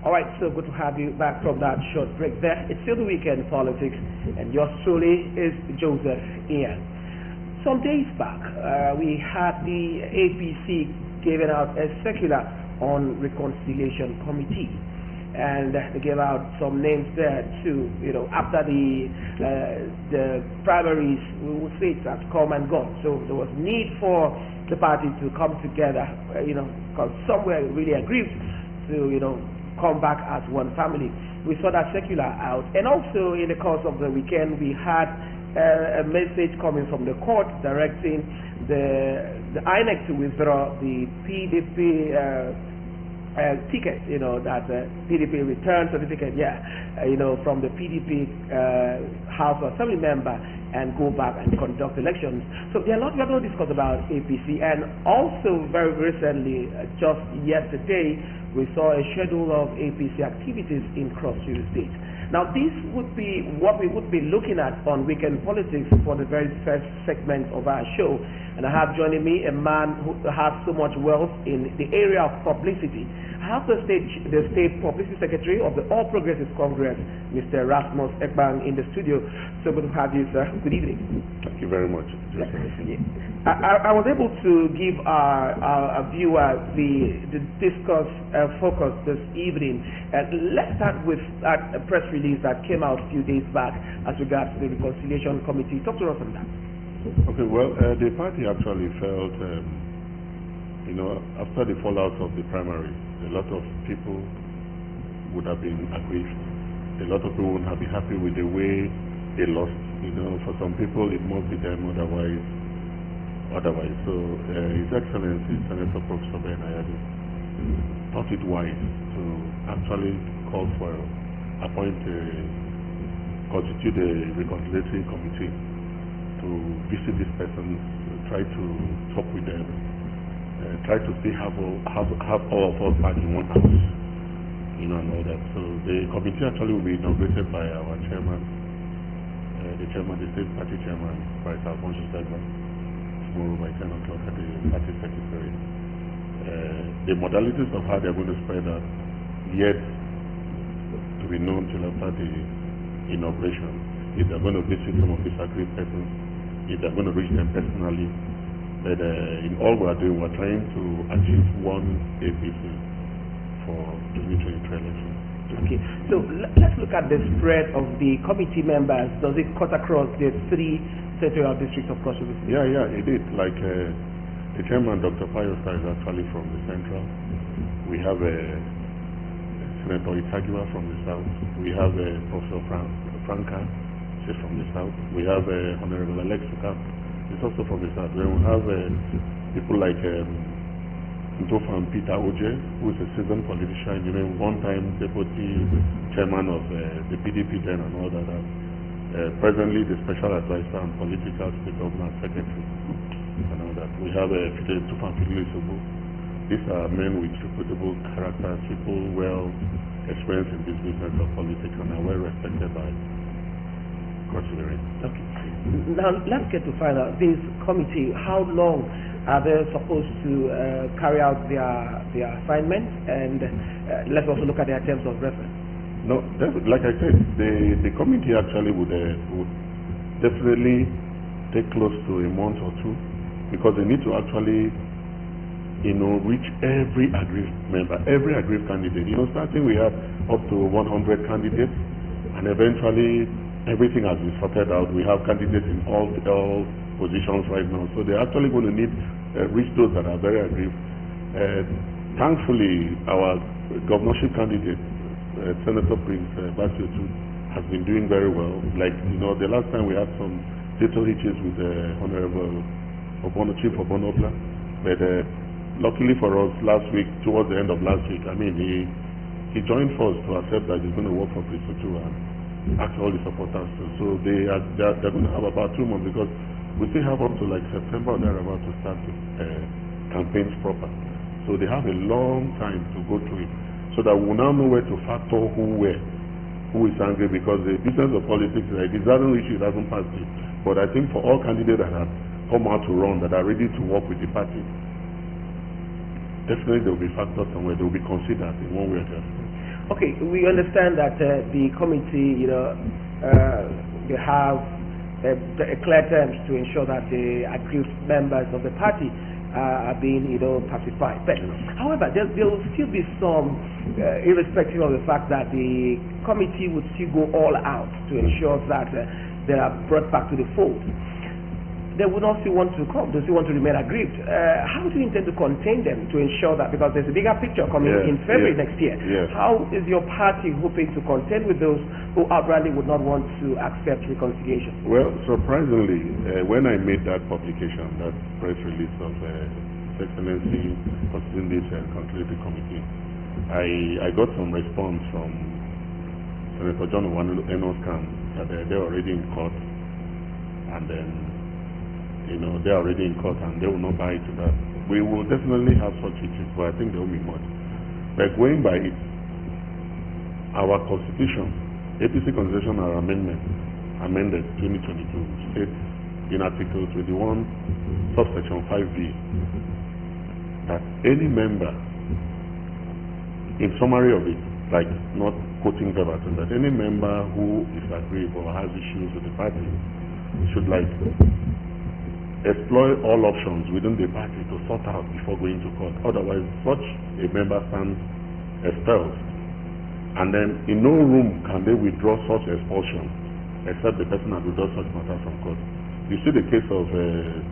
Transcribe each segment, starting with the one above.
All right, so good to have you back from that short break there. It's still the weekend politics, and yours truly is Joseph Ian. Some days back, we had the APC giving out a circular on reconciliation committee, and they gave out some names there too. After the primaries, we would say it has come and gone. So there was need for the party to come together, because some were really aggrieved to, come back as one family. We saw that circular out, and also in the course of the weekend, we had a message coming from the court directing the INEC to withdraw the PDP ticket, that PDP return certificate, from the PDP House Assembly member and go back and conduct elections. So there are a lot we're going to discuss about APC, and also very recently, just yesterday, we saw a schedule of APC activities in Cross River State. Now, this would be what we would be looking at on Weekend Politics for the very first segment of our show. And I have joining me a man who has so much wealth in the area of publicity. I have the state publicity secretary of the All Progressives Congress, Mr. Rasmus Ekbang, in the studio. So good to have you, sir. Good evening. Thank you very much. I was able to give our viewer the discourse focus this evening. Let's start with a press release that came out a few days back as regards to the Reconciliation Committee. Talk to us on that. Okay, well, the party actually felt, after the fallout of the primary, a lot of people would have been aggrieved. A lot of people wouldn't have been happy with the way they lost. For some people, it must be them otherwise. So, His Excellency Senator Professor Ben Ayadu thought it wise to actually call for constitute a reconciliatory committee to visit these persons, try to talk with them, try to see have all of us back in one house, and all that. So the committee actually will be inaugurated by our chairman, the state party chairman, Vice Alfonso Segba, tomorrow by 10 o'clock at the party secretary. The modalities of how they're going to spread that yet to be known till after the inauguration. If they're going to visit some of these aggrieved persons, if they're going to reach them personally. But in all we're doing, we're trying to achieve one APC for 2023 election. Okay, so let's look at the spread of the committee members. Does it cut across the three senatorial districts of Cross River State? Yeah, it did. Like the chairman, Dr. Payosa, is actually from the central. We have Senator Itagiwa from the south. We have Professor Franca, she's from the south. We have Honorable Alex Suka, he's also from the south. Then we have people like Ntofan Peter Oje, who is a seasoned politician, one-time deputy chairman of the PDP then and all that. Presently the special advisor and political state government secretary and all that. We have Ntofan Fidel Isobo. These are men with reputable characters, people well experienced in this business of politics and are well respected by considering. Okay. Now let's get to find out this committee. How long are they supposed to carry out their assignment? And let's also look at their terms of reference. No, like I said, the committee actually would definitely take close to a month or two, because they need to actually reach every aggrieved member, every aggrieved candidate. Starting we have up to 100 candidates, and eventually everything has been sorted out. We have candidates in all positions right now, so they're actually going to need reach those that are very aggrieved. Thankfully, our governorship candidate, Senator Prince Basio, has been doing very well. Like the last time we had some little hitches with Honorable Chief Obonobla, but luckily for us, last week, towards the end of last week, he joined force to accept that he's going to work for Prince Otu and ask all the supporters. So they're going to have about 2 months, because we still have up to like September, they're about to start campaigns proper. So they have a long time to go through it, so that we now know where to factor who is angry, because the business of politics is like this. Doesn't issue, it hasn't passed it. But I think for all candidates that have come out to run, that are ready to work with the party, definitely there will be factors somewhere, they will be considered in one way or the other. Okay, we understand that the committee, they have clear terms to ensure that the aggrieved members of the party are being, pacified. But, however, there will still be some, irrespective of the fact that the committee would still go all out to ensure that they are brought back to the fold. They would not still want to come, they still want to remain aggrieved. How do you intend to contain them to ensure that, because there's a bigger picture coming in February next year, how is your party hoping to contend with those who outrightly would not want to accept reconciliation? Well, surprisingly, when I made that publication, that press release of His Excellency constituting this conciliatory committee, I got some response from Senator John Owuanenos that they're already in court, and then they're already in court and they will not buy into that. We will definitely have such issues, but I think there will be much. But going by it, our constitution, APC Constitution Amendment, amended 2022, states in Article 21, subsection 5B, that any member, in summary of it, like not quoting verbatim, that any member who is aggrieved or has issues with the party should explore all options within the party to sort out before going to court. Otherwise, such a member stands expelled. And then in no room can they withdraw such expulsion except the person has withdrawn such matter from court. You see the case of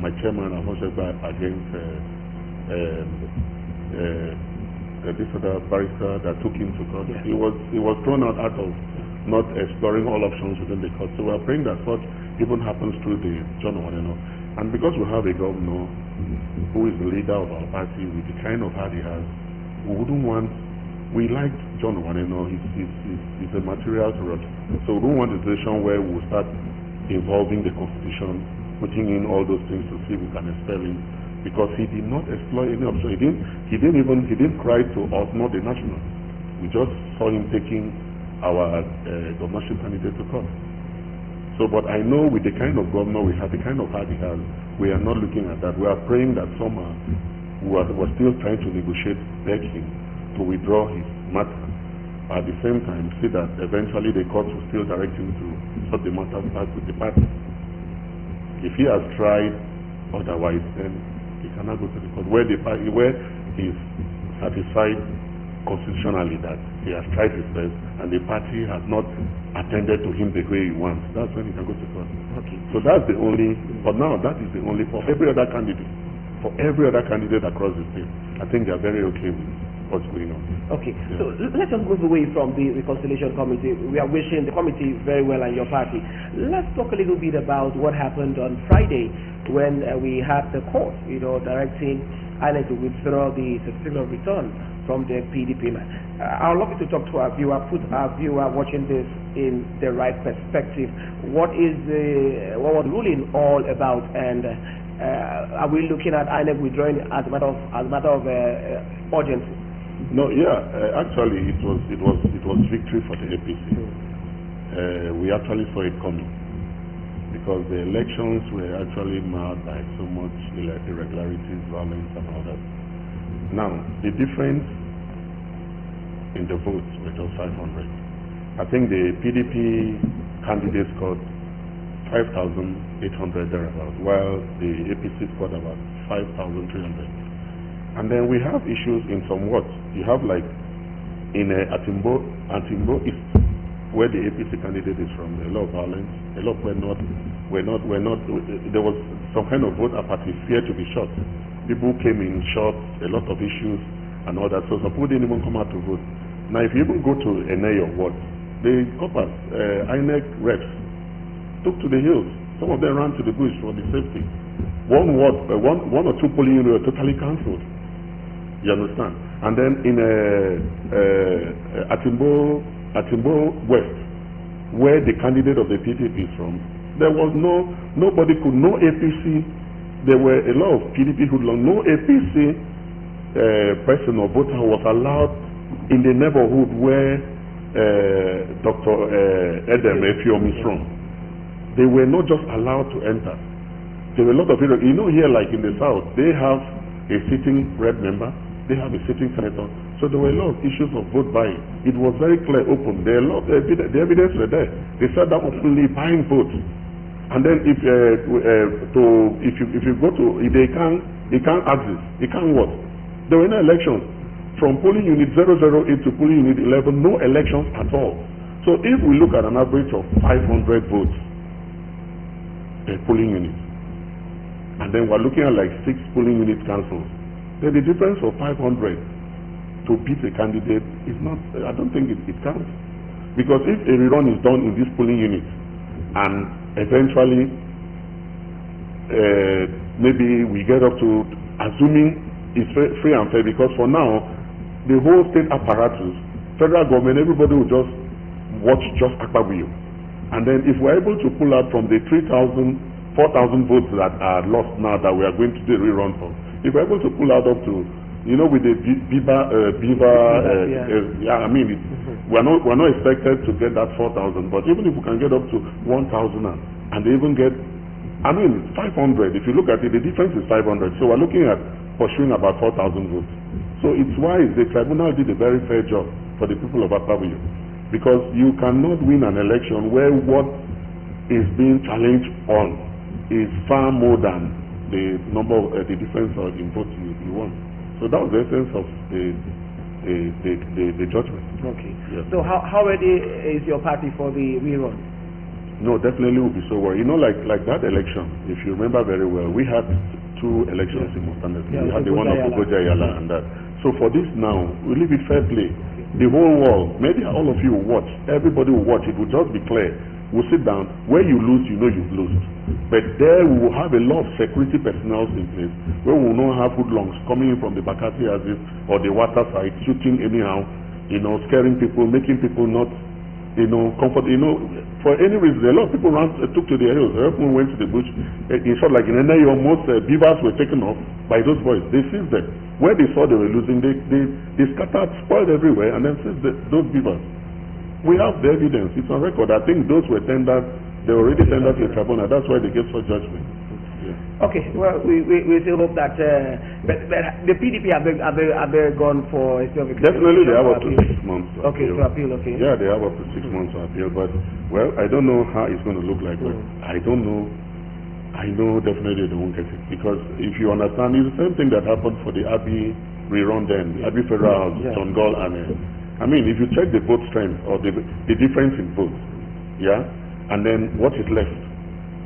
my chairman, Afonso-Egba, against this other barrister that took him to court. He was thrown out of not exploring all options within the court. So we are praying that such even happens through the John Owuanenos. And because we have a governor who is the leader of our party with the kind of heart he has, we liked John Owuanenos, he's a material to us. So we don't want a situation where we will start involving the constitution, putting in all those things to see if we can expel him, because he did not exploit any option. He didn't cry to us, not the national. We just saw him taking our governorship candidate to court. So, but I know with the kind of governor we have, the kind of heart he has, we are not looking at that. We are praying that some who were still trying to negotiate, beg him to withdraw his matter. At the same time, see that eventually the court will still direct him to sort the matter back with the party. If he has tried otherwise, then he cannot go to the court. Where he is satisfied constitutionally that he has tried his best and the party has not attended to him the way he wants, that's when he can go to court. Okay. So that's the only, but now that is the only for every other candidate. For every other candidate across the state, I think they are very okay with what's going on. Okay, so let's just move away from the reconciliation committee. We are wishing the committee very well and your party. Let's talk a little bit about what happened on Friday when we had the court, directing INEC to withdraw the certificate of return from the PDP man. I would love you to talk to our viewer, put our viewer watching this in the right perspective. What was the ruling all about, and are we looking at INEC withdrawing as a matter of urgency? No, actually it was victory for the APC. We actually saw it coming because the elections were actually marred by so much irregularities, violence, and all that. Now, the difference in the votes were just 500. I think the PDP candidates got 5,800 thereabouts, while the APC scored about 5,300. And then we have issues in some wards. You have like in Atimbo East, where the APC candidate is from, a lot of violence, a lot were not. There was some kind of vote apathy, fear to be shot. People came in short, a lot of issues and all that. So some people didn't even come out to vote. Now, if you even go to Eneyo ward, the coppers, INEC reps, took to the hills. Some of them ran to the bush for the safety. One ward, one or two polling units were totally cancelled. You understand? And then in Atimbo West, where the candidate of the PDP is from, there was no APC. There were a lot of PDP hoodlums. No APC person or voter was allowed in the neighborhood where Dr. Edem Efiom is from. They were not just allowed to enter. There were a lot of people. Here, like in the south, they have a sitting rep member, they have a sitting senator. So there were a lot of issues of vote buying. It was very clear, open. There are a lot of the evidence were there. They said that openly buying votes. And then if you go to, they can't access, they can't what? There were no elections. From polling unit 008 to polling unit 11, no elections at all. So if we look at an average of 500 votes per polling unit, and then we're looking at like 6 polling unit councils, then the difference of 500 to beat a candidate is not, I don't think it counts. Because if a rerun is done in this polling unit, and eventually maybe we get up to, assuming it's free and fair, because for now, the whole state apparatus, federal government, everybody will just watch just Akpabio. And then if we're able to pull out from the 4,000 votes that are lost now that we are going to do a rerun for, if we're able to pull out up to, you know, with the I mean, we're not expected to get that 4,000, but even if we can get up to 1,000 and they even get, I mean, 500, if you look at it, the difference is 500. So we're looking at pursuing about 4,000 votes. So it's wise. The tribunal did a very fair job for the people of Akpabio, because you cannot win an election where what is being challenged on is far more than the number of the difference in votes you won. So that was the essence of the judgment. Okay. Yes. So how ready is your party for the rerun? No, definitely will be so well. You know, like that election, if you remember very well, we had 2 elections simultaneously. We had the one of Ugoja Ayala and that. So for this now, we leave it fair play. The whole world, maybe all of you will watch, everybody will watch, it will just be clear. We'll sit down, where you lose, you know you've lost. But there we will have a lot of security personnel in place, where we will not have hoodlums coming in from the Bakassi Aziz or the water side, shooting anyhow, you know, scaring people, making people not, you know, comfort, you know, for any reason. A lot of people took to the hills, everyone went to the bush. In short, like in NIA, most beavers were taken off by those boys. They seized them. Where they saw they were losing, they scattered, spoiled everywhere, and then seized those beavers. We have the evidence. It's on record. I think those were tendered, they were already tendered to the tribunal. That's why they gave such judgment. Yeah. Okay, well, we still hope that, but the PDP have they gone for a Definitely they have up to 6 months to appeal. Okay. Yeah, they have up to 6 months to appeal, but, well, I don't know how it's going to look like, but I don't know. I know definitely they won't get it, because if you understand, it's the same thing that happened for the Abbey rerun then, the Abbey Federal House, John Gall, and I mean, if you check the vote strength or the difference in votes, yeah, and then what is left,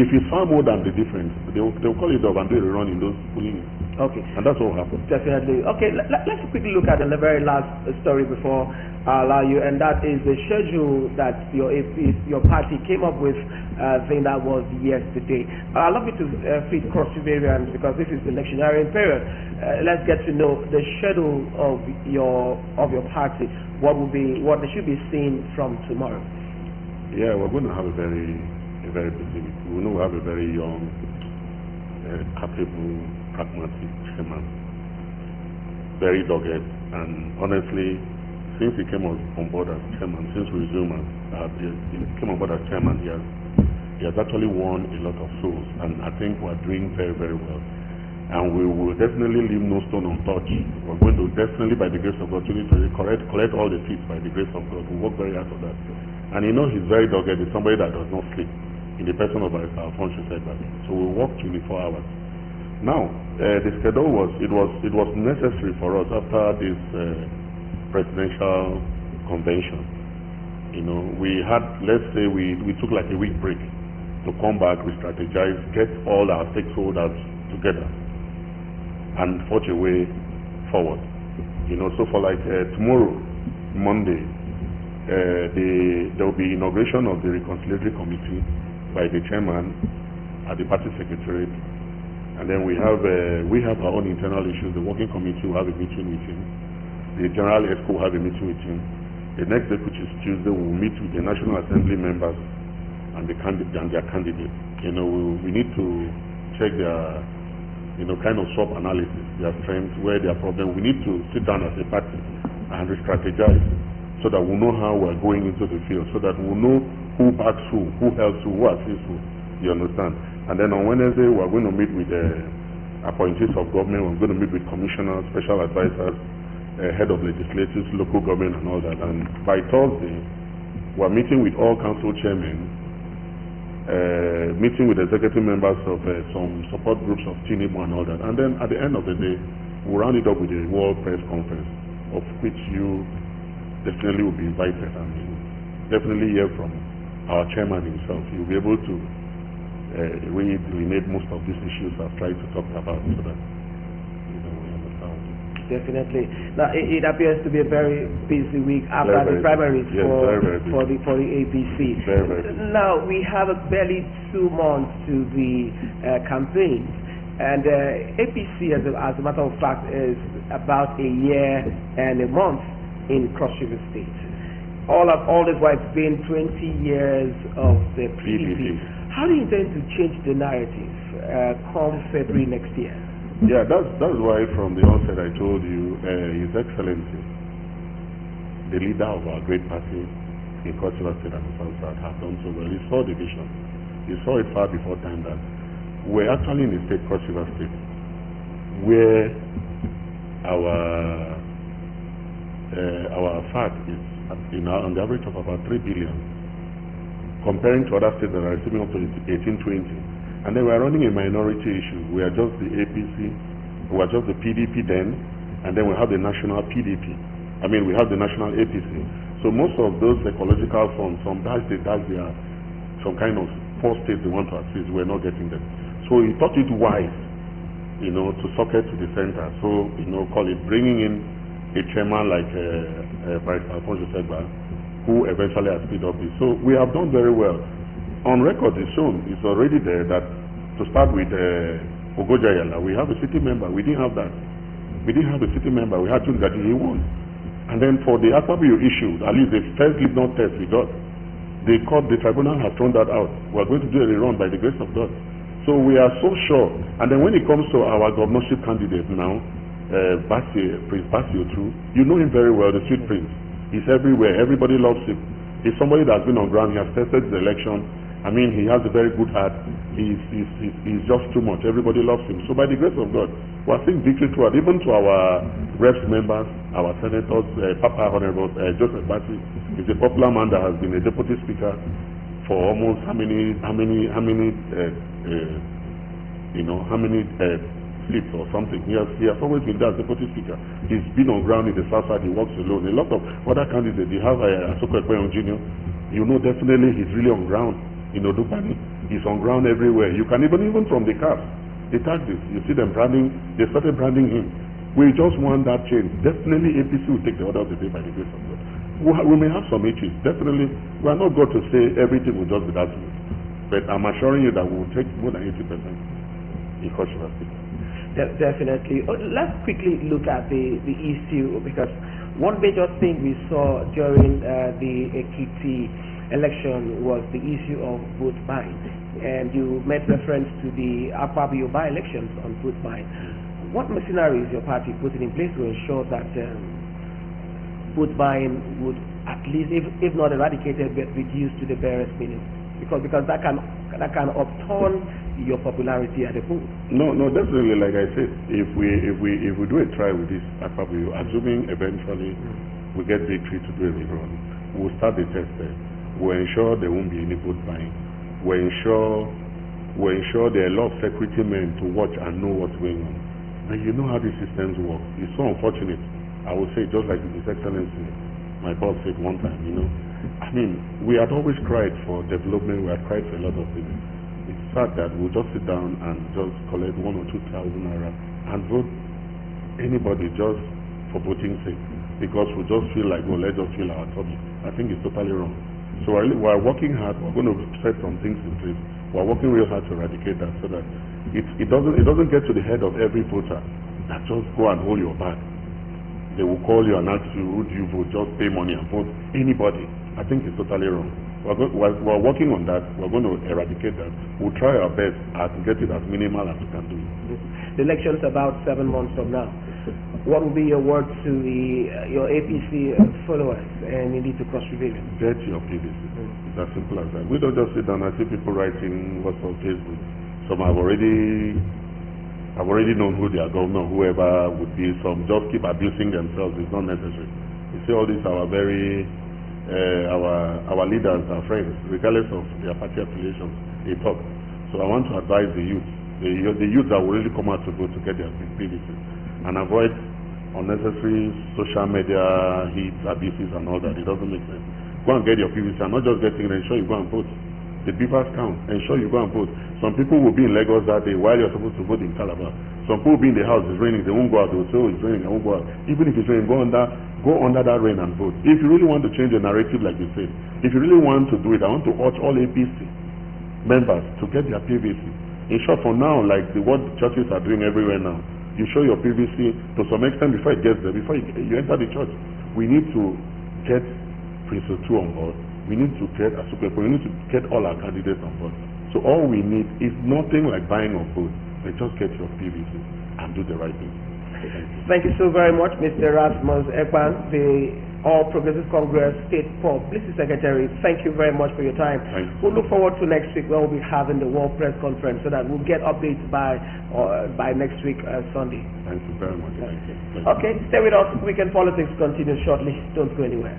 if it's far more than the difference, they'll call it off and do a rerun in those polling. Okay. And that's what happened. Definitely. Okay, let's quickly look at the very last story before I allow you, and that is the schedule that your party came up with. I think that was yesterday. I'd love you to feed cross variants, because this is the electioneering period. Let's get to know the schedule of your party. What they should be seeing from tomorrow. Yeah, we're going to have a very busy week. We know we have a very young, capable, pragmatic chairman, very dogged, and honestly, since he came on board as chairman, since we resumed he came on board as chairman, he has actually won a lot of souls, and I think we're doing very, very well. And we will definitely leave no stone untouched. We're going to definitely, by the grace of God, collect all the seats by the grace of God. We work very hard for that. And you know, he's very dogged. He's somebody that does not sleep, in the person of Alfonso said that. So we work 24 hours. Now, the schedule was necessary for us after this presidential convention. You know, we had, let's say we took like a week break to come back, re-strategize, get all our stakeholders together and forge a way forward. You know, so for like tomorrow, Monday, there will be inauguration of the reconciliatory committee by the chairman at the party secretariat, and then we have our own internal issues. The working committee will have a meeting with him. The general ESCO will have a meeting with him. The next day, which is Tuesday, we will meet with the National Assembly members and their candidates. You know, we need to check their, you know, kind of swap analysis, their strengths, where their problem. We need to sit down as a party and re-strategize, so that we know how we're going into the field, so that we know who backs who helps who assists who. You understand? And then on Wednesday, we're going to meet with appointees of government. We're going to meet with commissioners, special advisors, head of legislatives, local government and all that. And by Thursday, we're meeting with all council chairmen, meeting with executive members of some support groups of Tinubu and all that. And then at the end of the day, we'll round it up with a World Press Conference, of which you definitely will be invited. I mean, definitely hear from our chairman himself. You'll be able to relate most of these issues I've tried to talk about so that we understand. Definitely. Now it appears to be a very busy week after the primaries for the APC. Very, very busy. Now we have barely 2 months to the campaigns, and APC, as a matter of fact, is about a year and a month in Cross River State. All this while it's been 20 years of the PDP. How do you intend to change the narrative come February next year? Yeah, that's why from the onset I told you, His Excellency, the leader of our great party in Cross River State and South have done so well. He saw the vision. He saw it far before time that we're actually in a state, Cross River State, where our FAT is on the average of about 3 billion, comparing to other states that are receiving up to 18-20. And then we are running a minority issue. We are just the APC, we are just the PDP then, and then we have the national PDP. I mean, we have the national APC. So most of those ecological funds, some that's their some kind of poor states they want to assist, we're not getting them. So he thought it wise, to socket to the center. So, call it bringing in a chairman like Vice Alfonso Segba, who eventually has speed up this. So we have done very well. On record, it's shown, it's already there that to start with Ogojayala, we have a city member. We didn't have that. We didn't have a city member. We had Jungadi, he won. And then for the Akpabio issue, at least the first lead not test we got, the tribunal has thrown that out. We're going to do a rerun by the grace of God. So we are so sure. And then when it comes to our governorship candidate now, Prince Basio too, you know him very well, the sweet prince. He's everywhere. Everybody loves him. He's somebody that's been on ground. He has tested the election. I mean, he has a very good heart. He's just too much. Everybody loves him. So by the grace of God, we're seeing victory throughout, even to our reps members, our senators, Papa Honorable Joseph Basi is a popular man that has been a deputy speaker for almost how many seats or something. He has always been there as deputy speaker. He's been on ground in the south side. He works alone. A lot of other candidates, they have Asoko Ekpeyon Jr. Definitely he's really on ground. Odupani, he's on ground everywhere. You can even from the cars, the taxis, you see them branding. They started branding him. We just want that change. Definitely APC will take the order of the day by the grace of God. We may have some issues. Definitely, we are not going to say everything will just be that smooth. But I'm assuring you that we will take more than 80% in Cross River State. Definitely. Let's quickly look at the issue, because one major thing we saw during the Ekiti election was the issue of vote buying, and you made reference to the Akpabio by-elections on vote buying. What machinery is your party putting in place to ensure that vote buying would at least, if not eradicated, get reduced to the barest minimum? Because that can upturn your popularity at the polls. No, definitely. Like I said, if we do a try with this Akpabio, assuming eventually we get victory to do a rerun, we'll start the test there. We'll ensure there won't be any vote buying. We'll ensure there are a lot of security men to watch and know what's going on. And you know how these systems work. It's so unfortunate. I would say, just like His Excellency, my boss said one time, I mean, we had always cried for development. We had cried for a lot of things. It's sad that we'll just sit down and just collect 1,000 or 2,000 naira and vote anybody just for voting's sake, because we just feel like, let's just fill our tummy. I think it's totally wrong. So we're working hard. We're going to set some things in place. We're working real hard to eradicate that, so that it doesn't get to the head of every voter that just go and hold your bag. They will call you and ask you, who do you vote? Just pay money and vote anybody. I think it's totally wrong. We're working on that. We're going to eradicate that. We'll try our best to get it as minimal as we can do. The election's about 7 months from now. What will be your word to your APC followers and indeed to Cross River? Get your PVC. It's as simple as that. We don't just sit down and see people writing what's on Facebook. Some have already I've already known who their governor, whoever would be. Some just keep abusing themselves. It's not necessary. You see, all these our our leaders, our friends, regardless of their party affiliations, they talk. So I want to advise the youth, the youth that will really come out to vote to get their PVC, and avoid unnecessary social media hits, abuses, and all that. It doesn't make sense. Go and get your PVC, and not just getting it. Ensure you go and vote. The beavers count. Ensure you go and vote. Some people will be in Lagos that day while you're supposed to vote in Calabar. Some people will be in the house. It's raining. They won't go out. They will say, "Oh, it's raining. I won't go out." Even if it's raining, go under that rain and vote. If you really want to change the narrative, like you said, if you really want to do it, I want to urge all APC members to get their PVC. In short, for now, like what churches are doing everywhere now, you show your PVC to some extent before it gets there, before you enter the church. We need to get Prince Otu on board. We need to get Asupepo. We need to get all our candidates on board. So all we need is nothing like buying of votes. Just get your PVC and do the right thing. Thank you so very much, Mr. Rasmus Ekpan, the All Progressive Congress State Publicity Secretary. Thank you very much for your time. We'll look forward to next week when we'll be having the World Press Conference so that we'll get updates by next week, Sunday. Thank you very much. Thank you. Okay, stay with us. Weekend Politics continues shortly. Don't go anywhere.